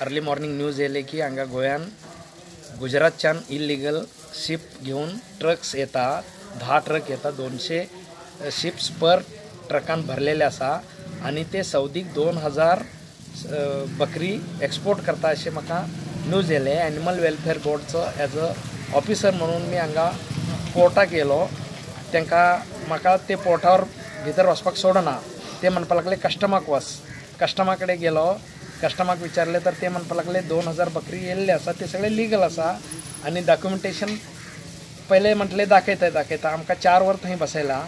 Early morning news येले की हांगा गोंयान गुजरातच्यान इल्लीगल शिप घेऊन ट्रक्स येतात. 10 ट्रक येतात. 200 शिप्स पर ट्रकान भरलेले आसा आणि ते सौदीक 2000 बकरी एक्सपोर्ट करता अशें म्हाका न्यूज येले. एनिमल वेलफेअर बोर्डचो एज अ ऑफिसर म्हणून मी हांगा पोर्टाक येयलो. तांकां म्हाका ते पोर्टावर भितर वचपाक सोडना. ते म्हणपाक लागले कस्टमाक वच. कस्टमा कडेन गेलो. कस्टमाक विचारले तर ते म्हणपाक लागले 2000 बकरी येयल्ले आसा ते सगळे लिगल आसा आणि डॉक्युमेंटेशन पहिले म्हटले दाखयता आमकां 4 वर थंय बसयला.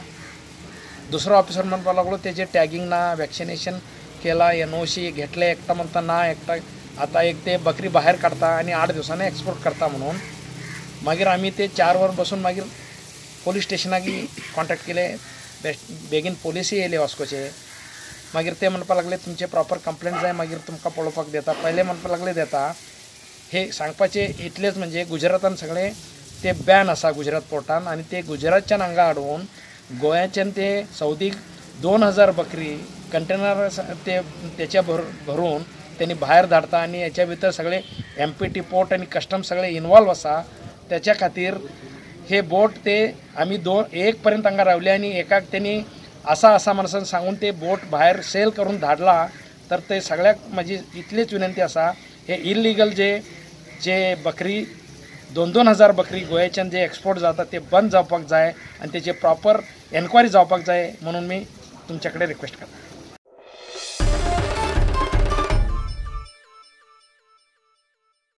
दुसरो ऑफिसर म्हणपाक लागलो तेजे टॅगिंग ना, वॅक्सिनेशन केला, NOC घेतले. एकटा म्हणता ना, एकटा आता एक ते बकरी बाहेर काढता आणि 8 दिवसांनी एक्सपोर्ट करता म्हणून. मागीर आमी ते 4 वर बसून मागीर पोलीस स्टेशनाक कॉन्टॅक्ट केले. बेगीन पोलीस येयले वास्कोचे. मागीर ते म्हणपाक लागले तुमचे प्रॉपर कंप्लेंट जाय मागीर तुमकां पळोवपाक देता. पहिले म्हणपाक लागले देता. हे सांगपाचे इतलेच म्हणजे गुजरातान सगळे ते बॅन आसा गुजरात पोर्टान आणि ते गुजरातच्यान हांगा हाडून गोंयाच्यान ते सौदीक 2000 बकरी कंटेनर ते त्याच्या भरून त्यांनी बाहेर धाडता आणि याच्या भितर सगळे MPT पोर्ट आणि कस्टम सगळे इन्वॉल्व आसा. त्याच्या खातीर हे बोट ते आम्ही 1 पर्यंत हांगा रावले आणि एकाक त्यांनी असा म्हणून सांगून ते बोट बाहेर सेल करून धाडला. तर ते सगळ्याक माझी इतलीच विनंती आसा हे इल्लीगल जे बकरी 2,000 बकरी गोंयाच्यान जे एक्सपोर्ट जाता ते बंद जावपाक जाय आणि त्याचे प्रॉपर एन्क्वायरी जावपाक जाय म्हणून मी तुमच्याकडे रिक्वेस्ट करता.